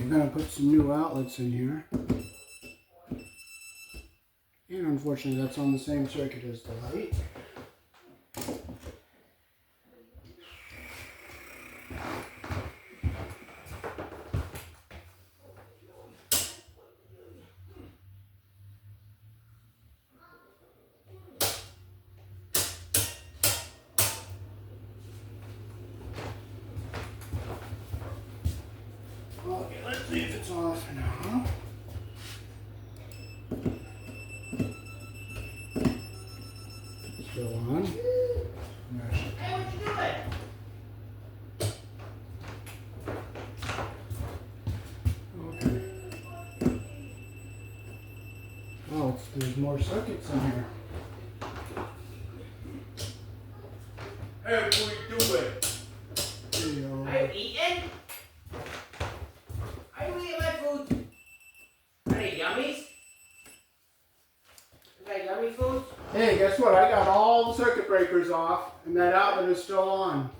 we're going to put some new outlets in here. And unfortunately that's on the same circuit as the light. Okay, let's see if it's off now. Still on. Hey, what you doing? Okay. Oh, there's more circuits in here. Hey, what you doing? Are you eating? Are you eating my food? Are they yummies? Is that yummy food? Hey, guess what? I got all the circuit breakers off, and that outlet is still on.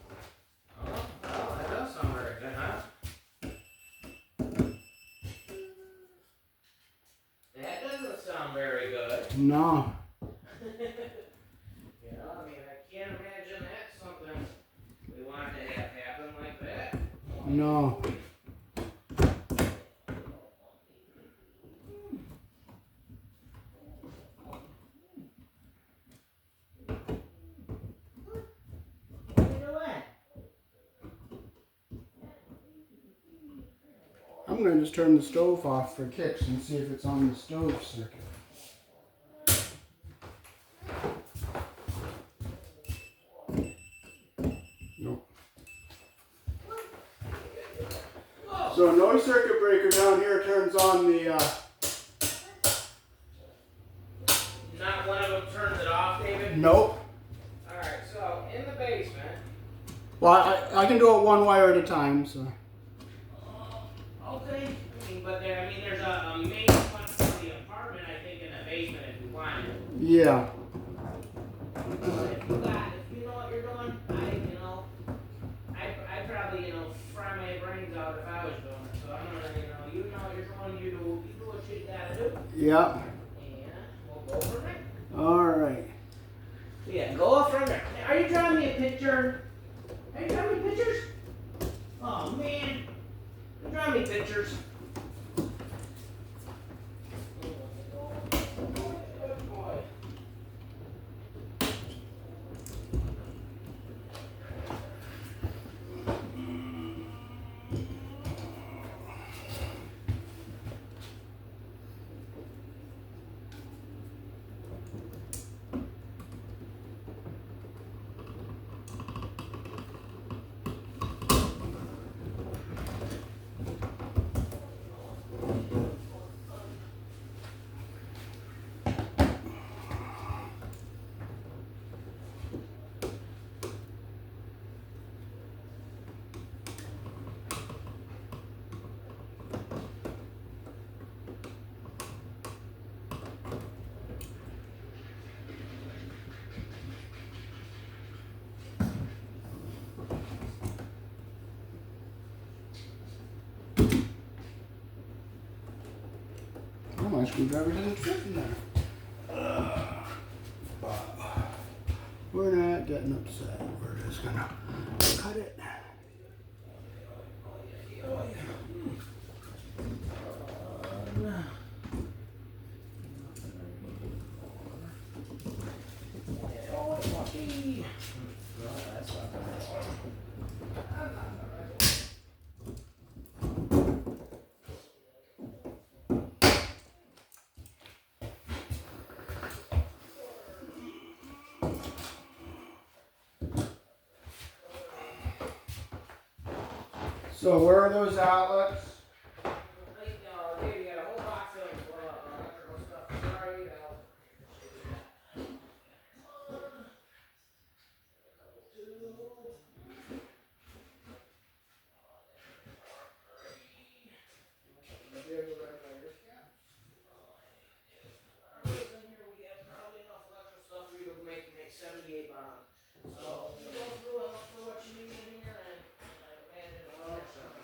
Oh, that does sound very good, huh? That doesn't sound very good. No. You know, I mean, I can't imagine that's something we want to have happen like that. No. What are you doing? I'm going to just turn the stove off for kicks and see if it's on the stove circuit. Nope. So no circuit breaker down here turns on the... Not one of them turns it off, David? Nope. Alright, so in the basement... Well, I can do it one wire at a time, so... Okay. I mean, but there, there's a main one for the apartment, I think, in the basement if you want it. Yeah. If you know what you're doing, I'd probably, fry my brains out if I was doing it. So I'm gonna, you know what you're doing, you do what you gotta do. Yeah. And we'll go from there. Alright. Yeah, go off from there. Are you drawing me a picture? Are you drawing me pictures? Oh man. You're drawing me pictures. Good boy. Oh, my screwdriver doesn't fit in there. We're not getting upset. We're just gonna cut it. So where are those outlets? David, you got a whole box of electrical stuff. Sorry, make 78 bombs. So you go through and look for what you need in here, and I imagine a lot of stuff.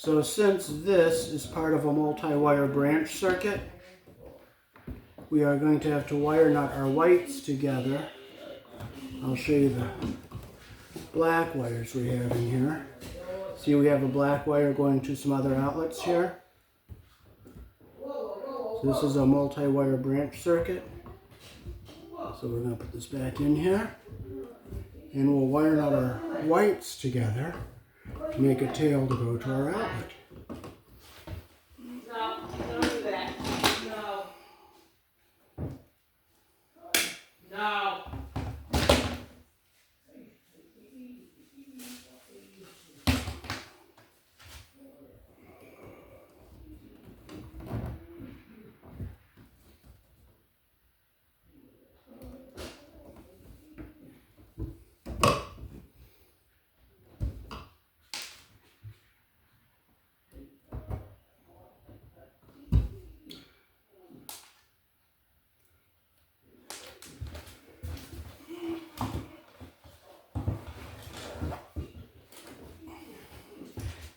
So since this is part of a multi-wire branch circuit, we are going to have to wire nut our whites together. I'll show you the black wires we have in here. See, we have a black wire going to some other outlets here. So this is a multi-wire branch circuit. So we're going to put this back in here. And we'll wire nut our whites together to make a tail to go to our outlet. No, don't do that. No. No.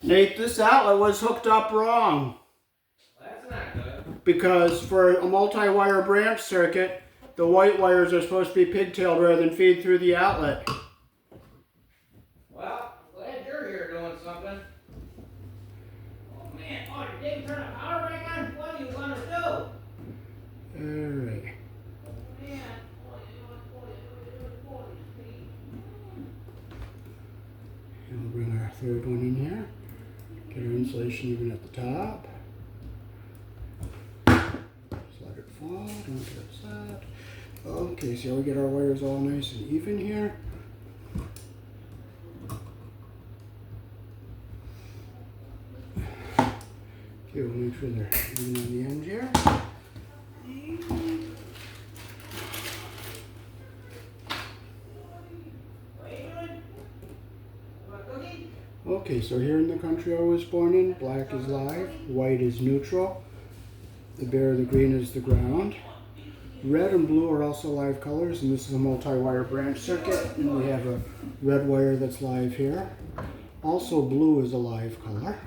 Nate, this outlet was hooked up wrong. That's not good. Because for a multi-wire branch circuit, the white wires are supposed to be pigtailed rather than feed through the outlet. Well, glad you're here doing something. Oh man, oh, you didn't turn the power back on? What do you want to do? Alright. Man. And we'll bring our third one in here. Get our insulation even at the top. Just let it fall, don't get upset. Okay, so we get our wires all nice and even here. Okay, we'll make sure they're even on the end here. Okay, so here in the country I was born in, black is live, white is neutral, the bare, the green is the ground. Red and blue are also live colors, and this is a multi-wire branch circuit, and we have a red wire that's live here. Also blue is a live color.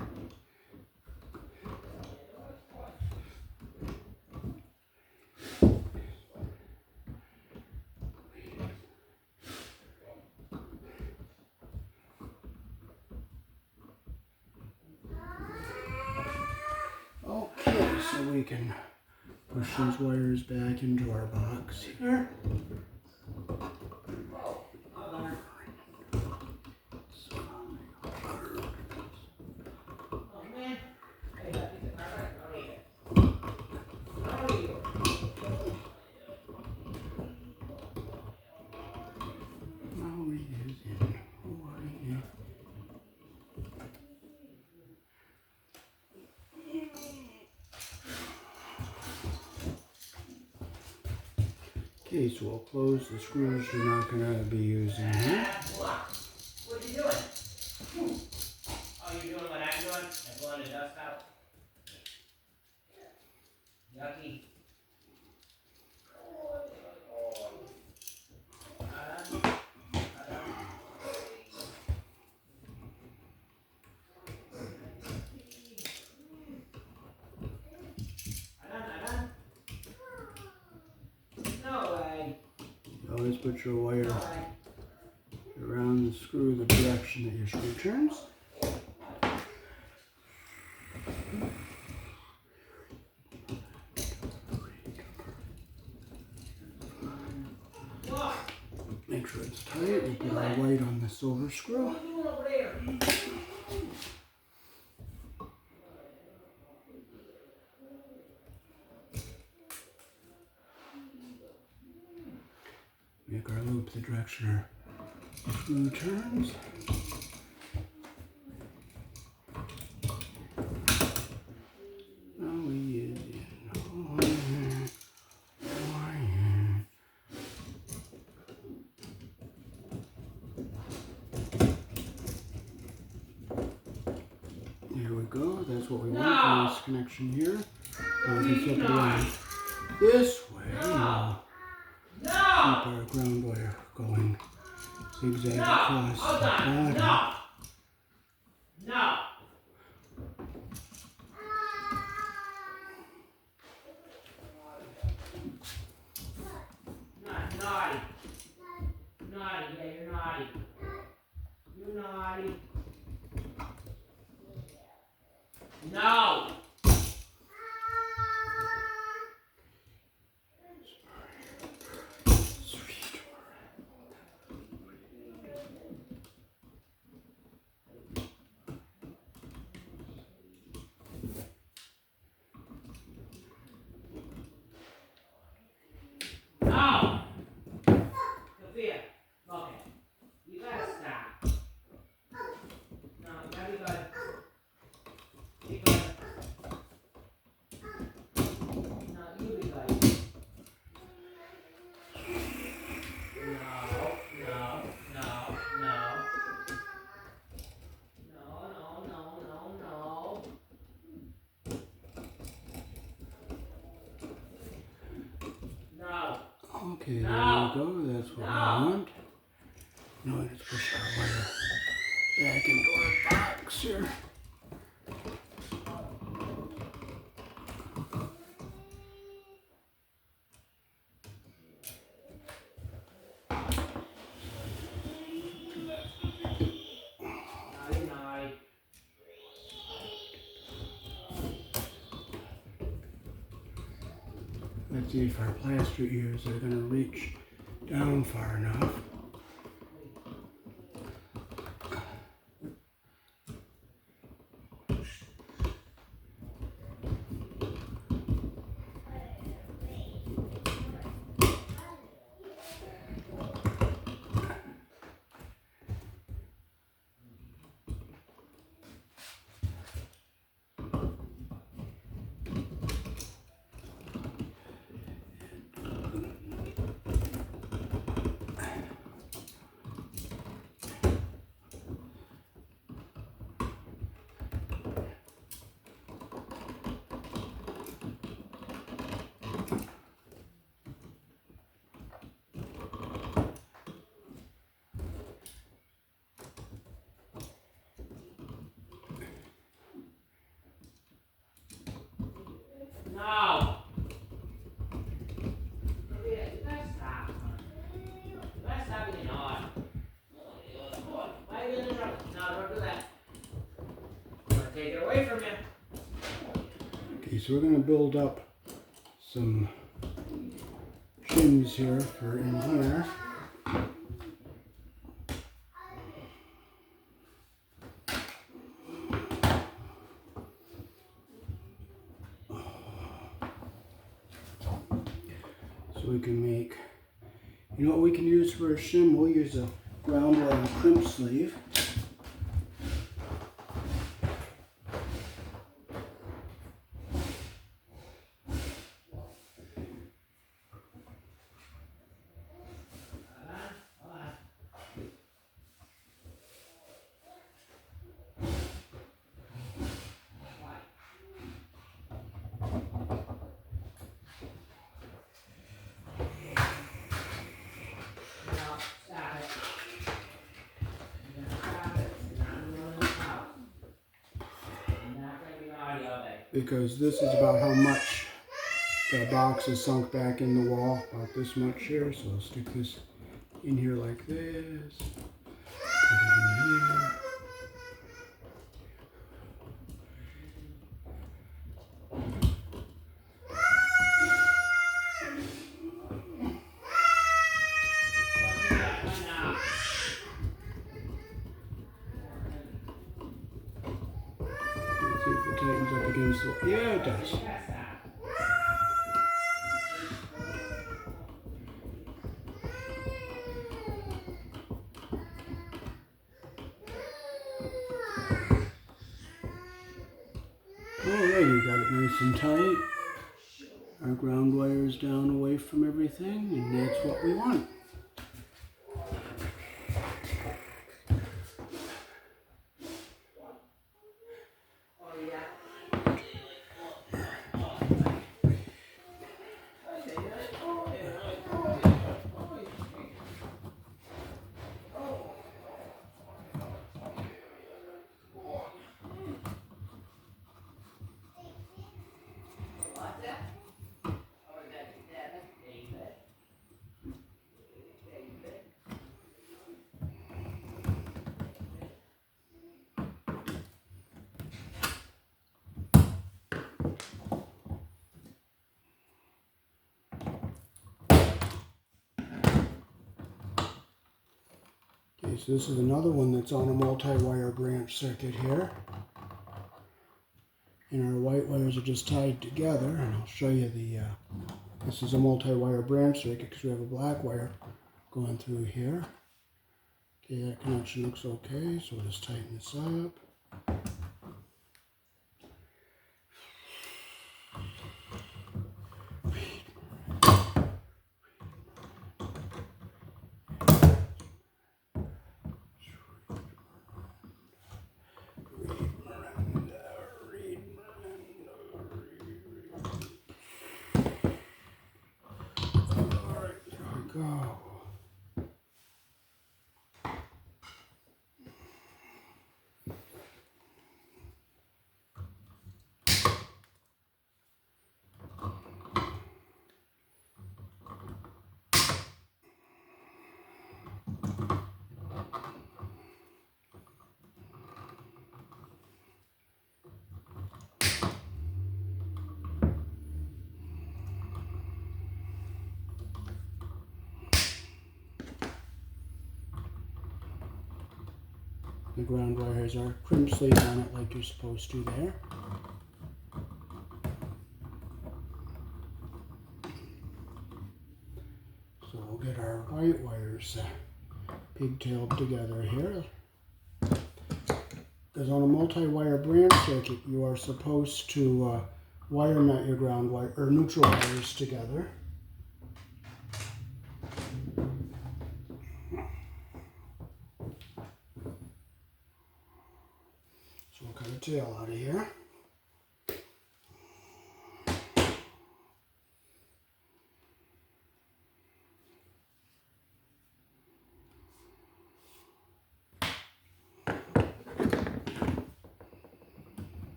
Okay, so we can push these wires back into our box here. Okay, so we'll close the screws we're not going to be using here. What are you doing? Oh, you're doing what I'm doing? I'm blowing the dust out. Yucky. Always put your wire around the screw the direction that your screw turns. Make sure it's tight. We put our white on the silver screw. Make our loop the direction our screw turns. Now we use There we go. That's what we want. Nice connection here. Or we can flip it around this way. Keep our ground wire going zigzag across the bottom. naughty. Naughty, yeah, you're naughty. You're naughty. No! No! Sophia, okay. You gotta stop. No, you gotta be good. Be good. No, you be good. No, no, no, no. No, no, no, no, no. No. Okay, there No. we go. That's what we No. want. No, let's push our wire back into our box here. Naughty, naughty. Let's see if our plaster ears are going to reach down far enough. No. Sophia, you gotta stop. You gotta stop being naughty. Why are you in the trouble? No, don't do that. I'm gonna take it away from you. Okay, so we're going to build up some shims here for in here. So we can make, you know what we can use for a shim? We'll use a ground wire crimp sleeve. Because this is about how much the box is sunk back in the wall, about this much here. So I'll stick this in here like this. Put it in here. Let's see if it tightens up against the, yeah, it does. Alright, you got it nice and tight. Our ground wire is down away from everything, and that's what we want. Okay, so this is another one that's on a multi-wire branch circuit here. And our white wires are just tied together, and I'll show you this is a multi-wire branch circuit because we have a black wire going through here. Okay, that connection looks okay, so we'll just tighten this up. Go. The ground wire has our crimp sleeve on it like you're supposed to there. So we'll get our white wires pigtailed together here. Because on a multi-wire branch circuit, you are supposed to wire nut your ground wire or neutral wires together. So we'll cut a tail out of here.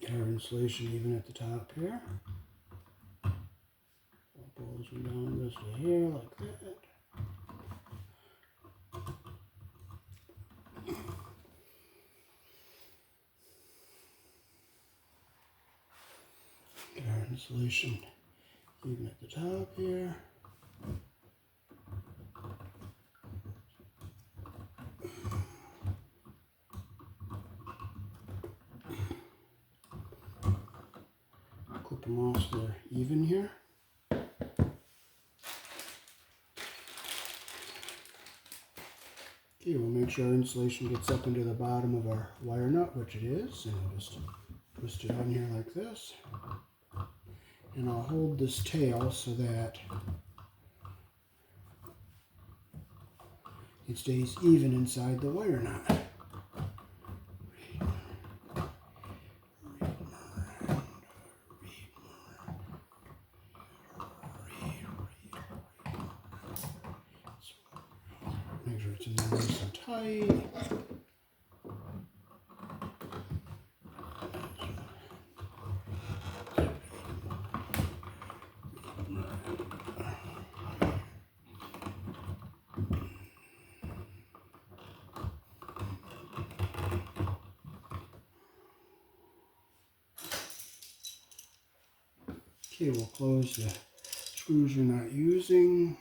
Get our insulation even at the top here. Pulls them down this way here like that. Get our insulation even at the top here. Clip them off so they're even here. Okay, we'll make sure our insulation gets up into the bottom of our wire nut, which it is, and we'll just twist it on here like this. And I'll hold this tail so that it stays even inside the wire nut. Make sure it's in there nice and tight. Okay, we'll close the screws we're not using.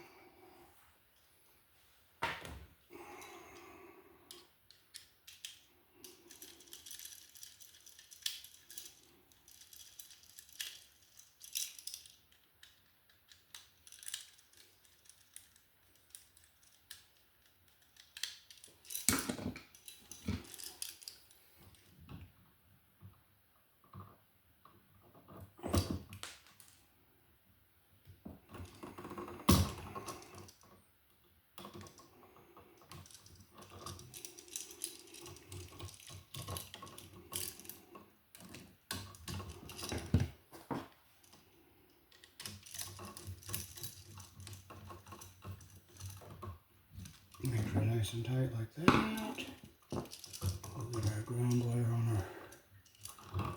Make sure nice and tight like that. We'll get our ground wire on our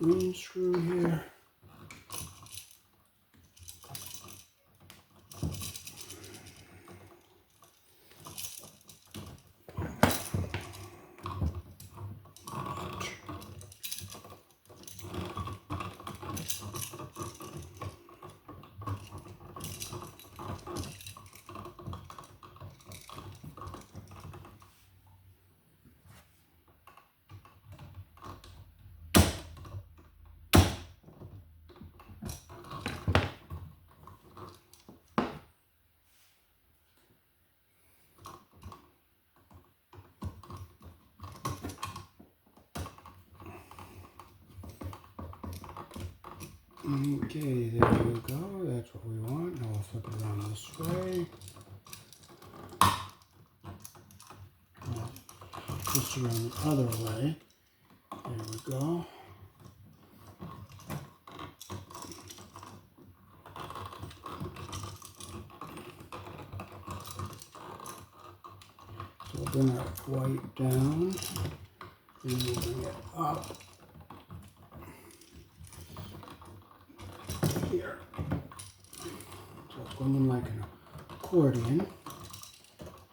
green screw here. Okay, there we go. That's what we want. Now we'll flip it around this way. Twist around the other way. There we go. So we'll bring our white down, and we'll bring it up here. So it's going in like an accordion.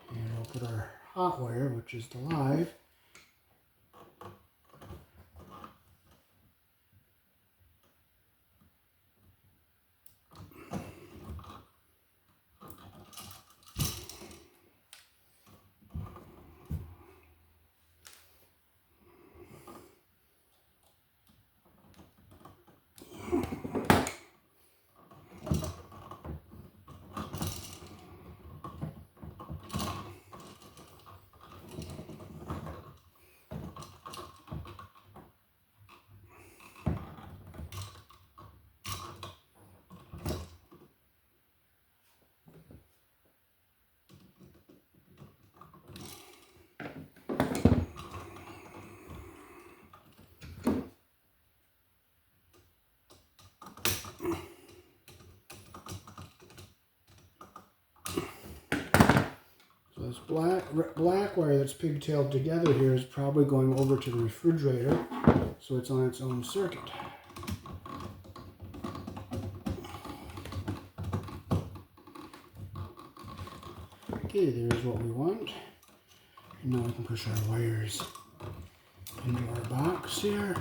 And we'll put our hot wire, which is the live, this black wire that's pigtailed together here is probably going over to the refrigerator, so it's on its own circuit. Okay, there's what we want. And now we can push our wires into our box here.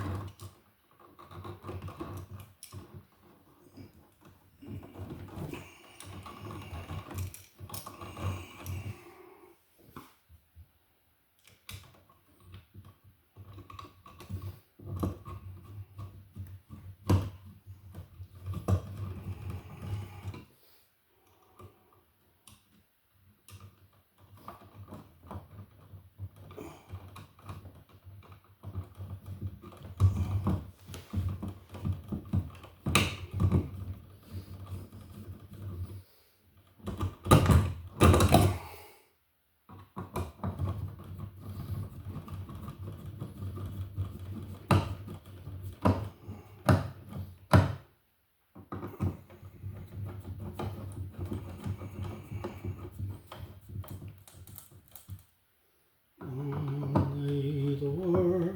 Only the world.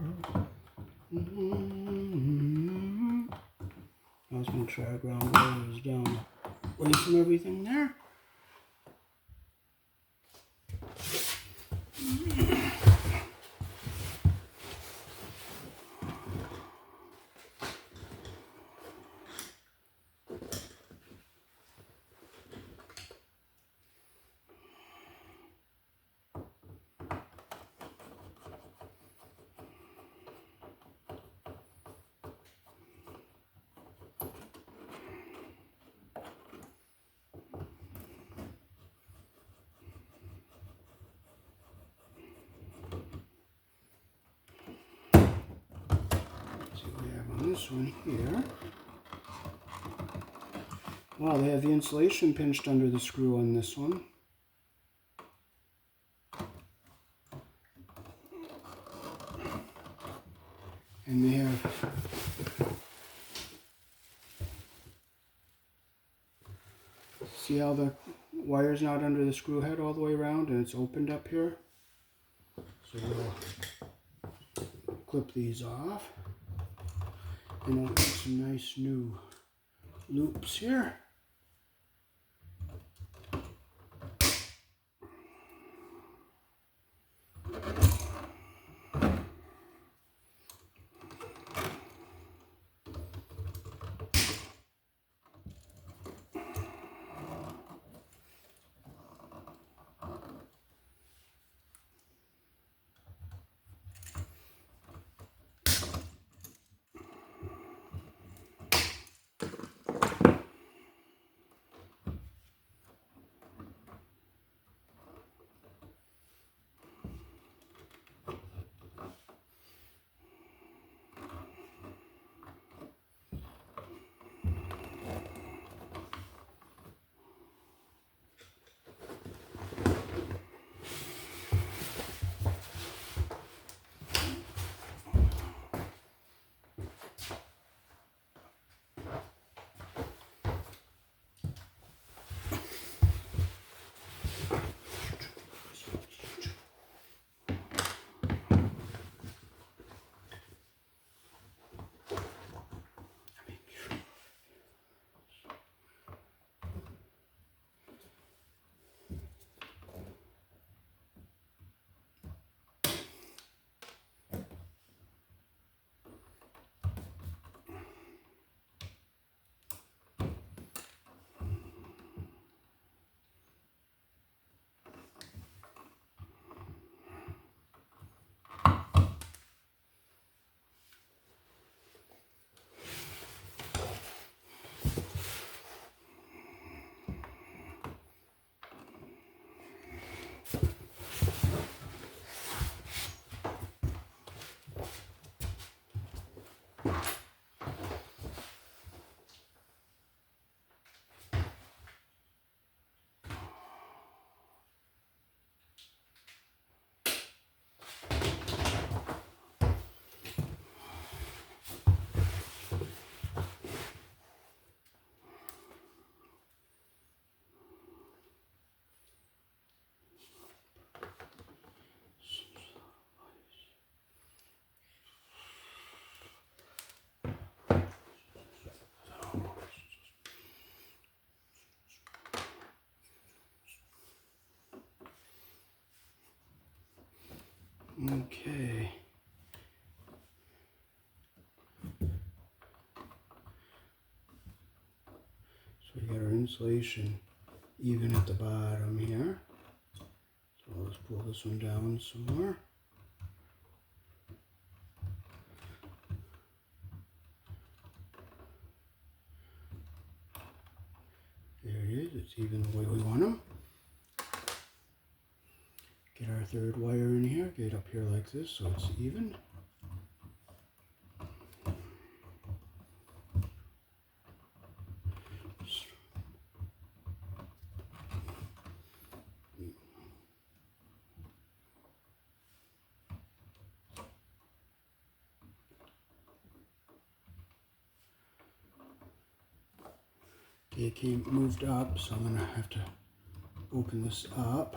I was going to try to ground wires down away from everything there. This one here. Wow, they have the insulation pinched under the screw on this one. And they have see how the wire's not under the screw head all the way around and it's opened up here? So we'll clip these off. And I'll put some nice new loops here. Okay. So we got our insulation even at the bottom here. So let's pull this one down some more. There it is. It's even the way we want them. Get our third wire in here. Get it up here like this so it's even. Okay, it came moved up, so I'm gonna have to open this up.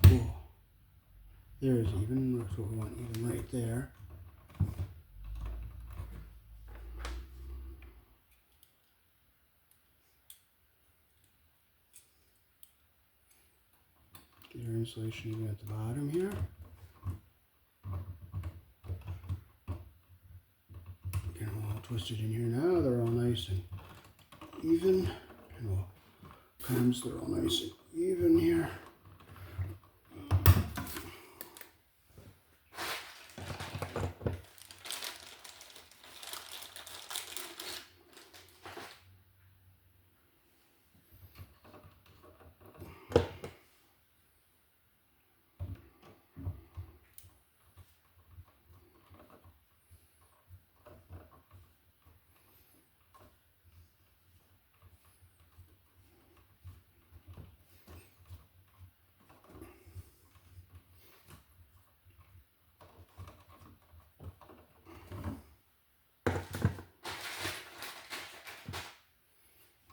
Cool. There's even. That's what we want, even right there. Get our insulation even at the bottom here. Get them all twisted in here now. They're all nice and even. And all comes, they're all nice and even here.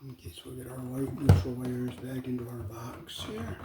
Okay, so we'll get our white neutral wires back into our box here.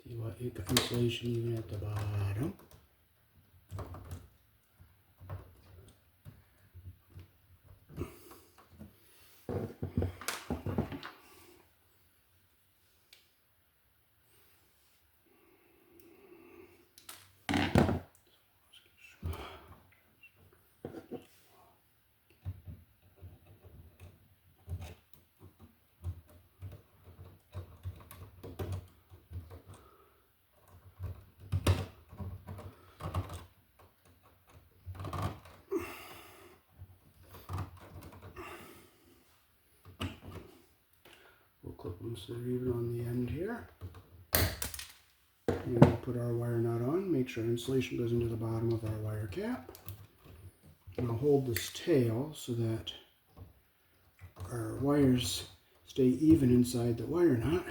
See what insulation even at the bottom. We'll clip them so they're even on the end here. And we'll put our wire nut on, make sure insulation goes into the bottom of our wire cap. And I'll hold this tail so that our wires stay even inside the wire nut.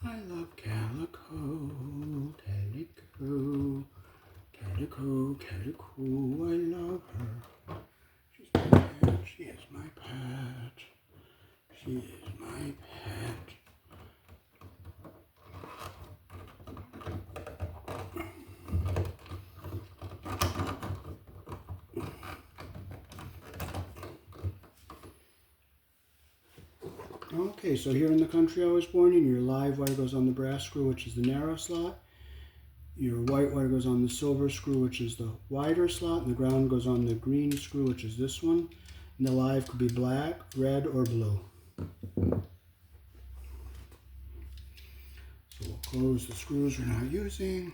I love calico, calico, calico, calico, I love her. She's my pet, she is my pet, she is my pet. Okay, so here in the country I was born in, your live wire goes on the brass screw, which is the narrow slot. Your white wire goes on the silver screw, which is the wider slot, and the ground goes on the green screw, which is this one. And the live could be black, red, or blue. So we'll close the screws we're not using.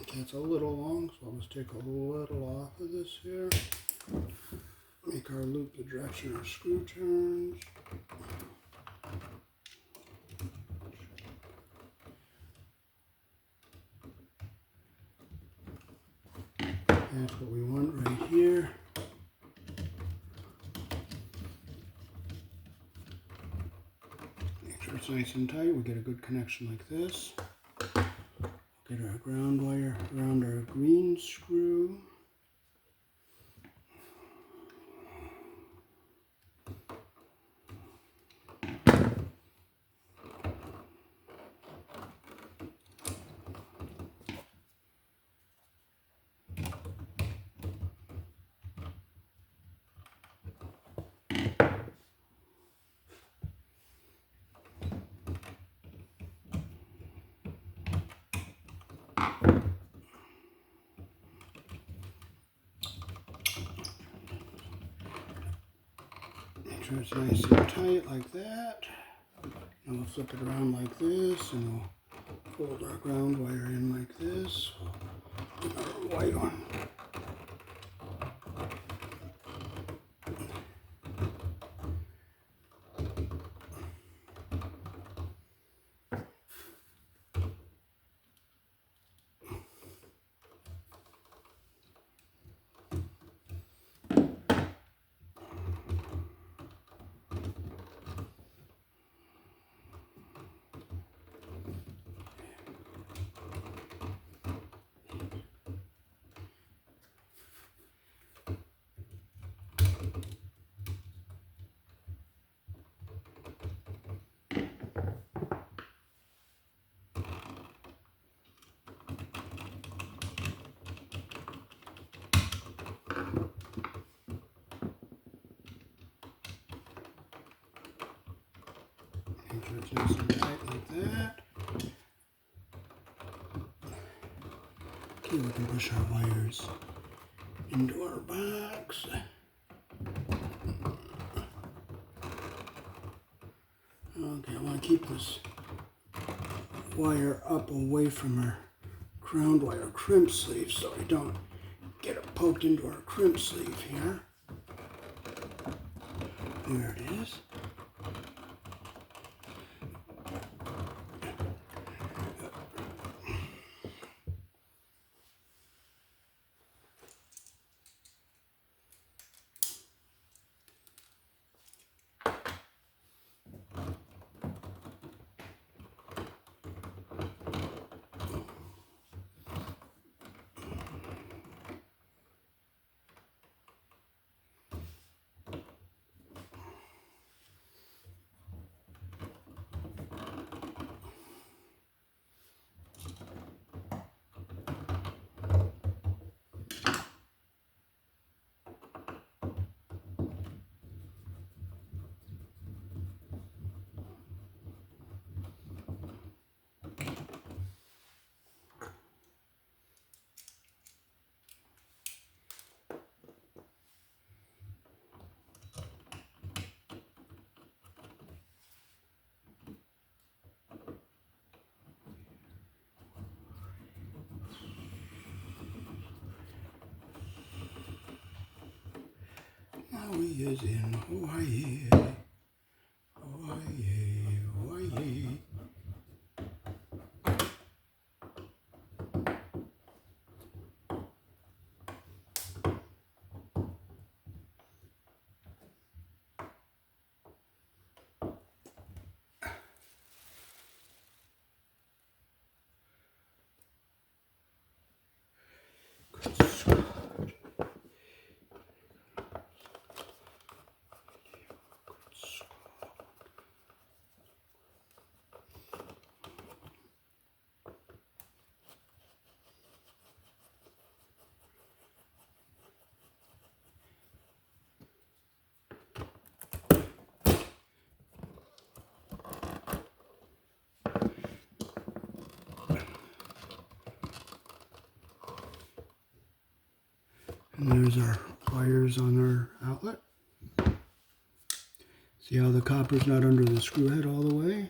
Okay, it's a little long, so I'll just take a little off of this here. Make our loop the direction our screw turns. That's what we want right here. Make sure it's nice and tight. We get a good connection like this. Get our ground wire around our green screw. Make sure it's nice and tight like that. And we'll flip it around like this, and we'll fold our ground wire in like this. Put our white on. Make sure it's nice and tight like that. Okay, we can push our wires into our box. Okay, I want to keep this wire up away from our ground wire crimp sleeve so we don't get it poked into our crimp sleeve here. There it is. Maui is in Hawaii. Hawaii, Hawaii. And there's our wires on our outlet. See how the copper's not under the screw head all the way?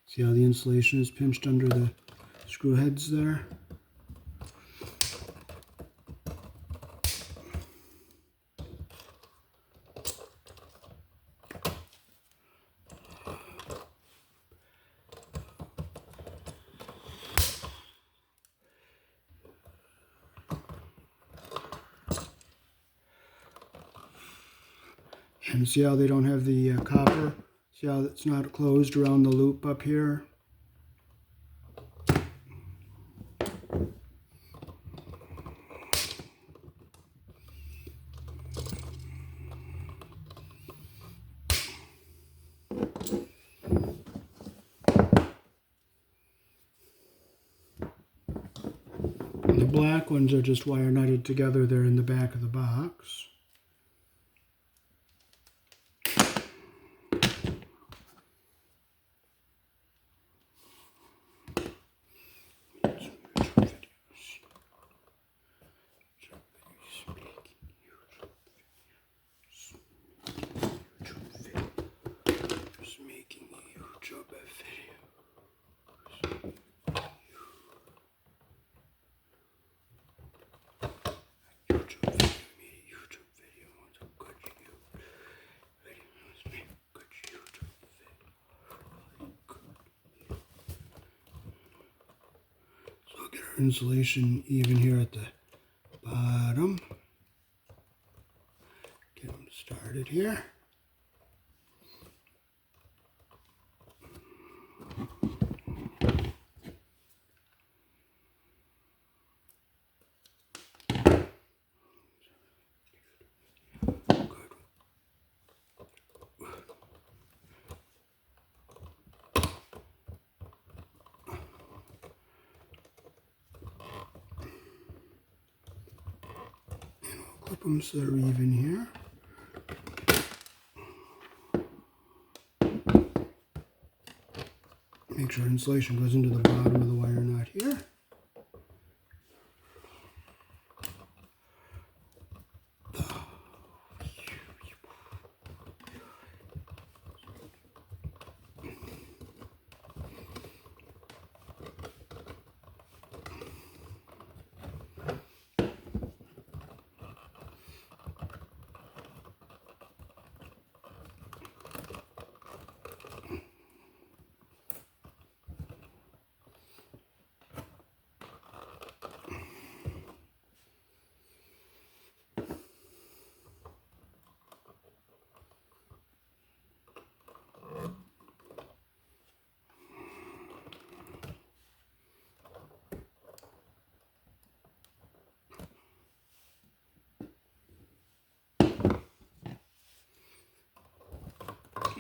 See how the insulation is pinched under the screw heads there? And see how they don't have the copper? See how it's not closed around the loop up here? And the black ones are just wire nutted together there in the back of the box. Get our insulation even here at the bottom. Get them started here. Clip them so they're even here. Make sure insulation goes into the bottom of the wire nut here.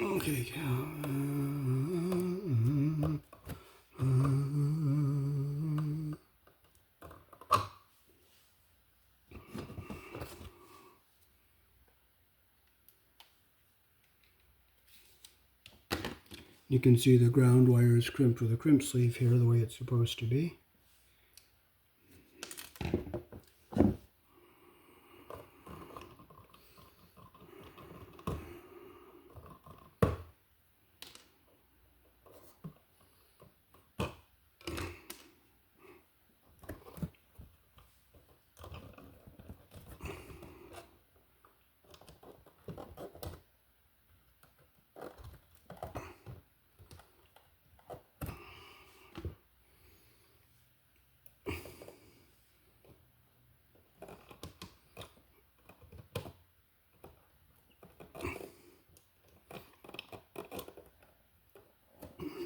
Okay. You can see the ground wire is crimped with a crimp sleeve here the way it's supposed to be.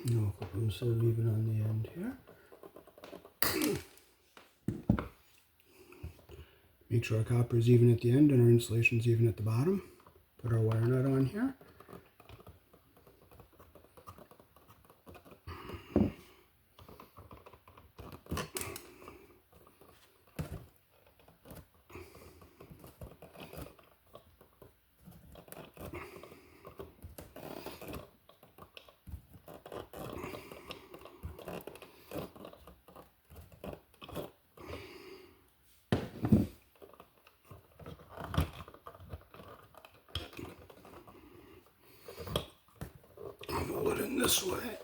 I'll put them so even on the end here. Make sure our copper is even at the end and our insulation is even at the bottom. Put our wire nut on here. Fold it in this way.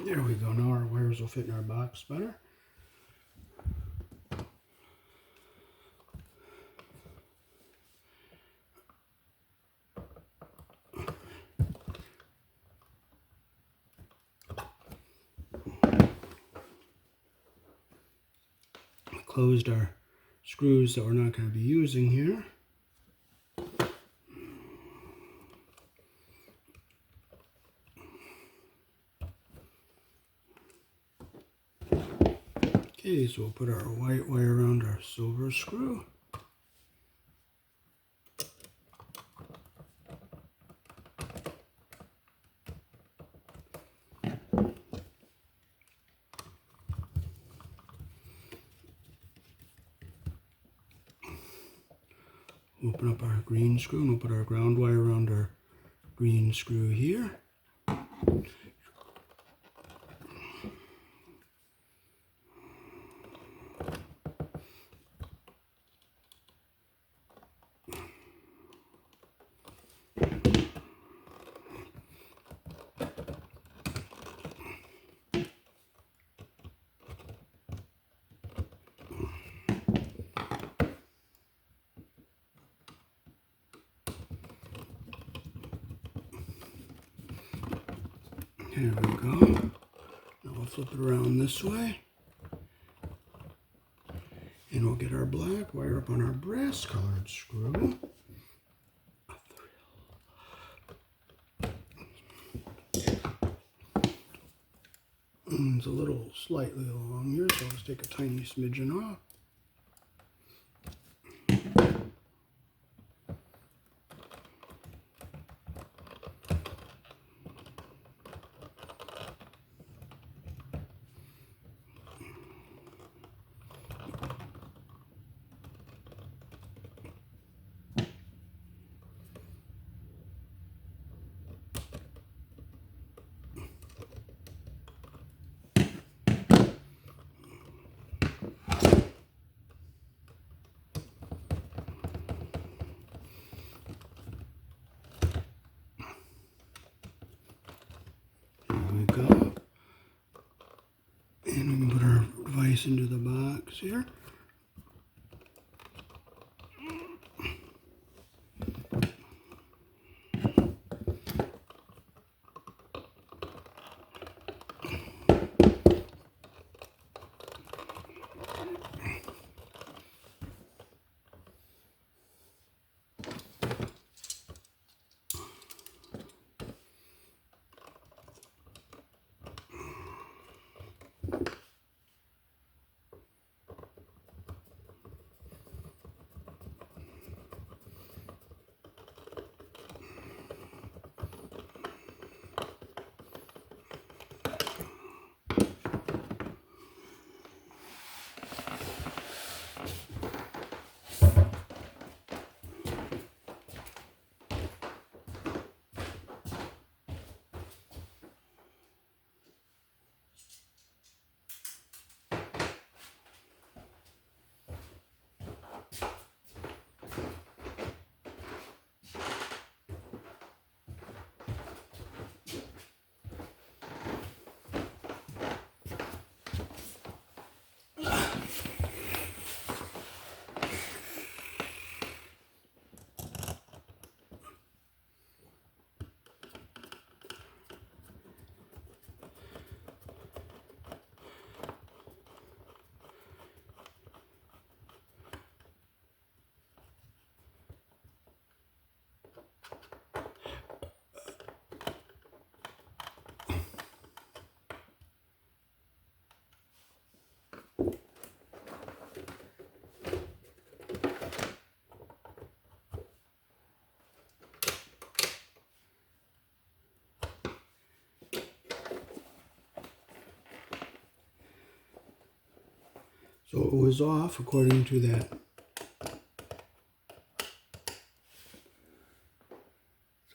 There we go. Now our wires will fit in our box better. Closed our screws that we're not going to be using here. Okay, so we'll put our white wire around our silver screw. Open up our green screw and we'll put our ground wire around our green screw here. Here we go. Now we'll flip it around this way. And we'll get our black wire up on our brass colored screw. It's a little slightly long here, so let's take a tiny smidgen off. We go. And we can put our device into the box here. So it was off according to that.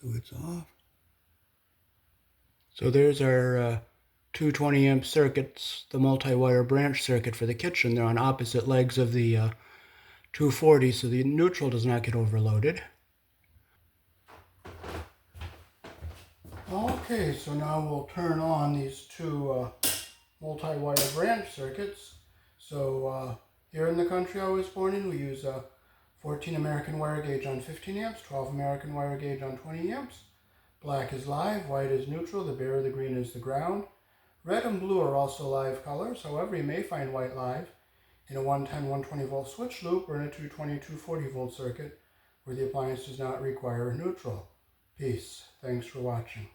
So it's off. So there's our 220 amp circuits, the multi-wire branch circuit for the kitchen. They're on opposite legs of the 240, so the neutral does not get overloaded. Okay, so now we'll turn on these two multi-wire branch circuits. So here in the country I was born in, we use 14 American wire gauge on 15 amps, 12 American wire gauge on 20 amps. Black is live, white is neutral, the bare, the green is the ground. Red and blue are also live colors, however you may find white live in a 110, 120 volt switch loop or in a 220, 240 volt circuit where the appliance does not require a neutral. Peace. Thanks for watching.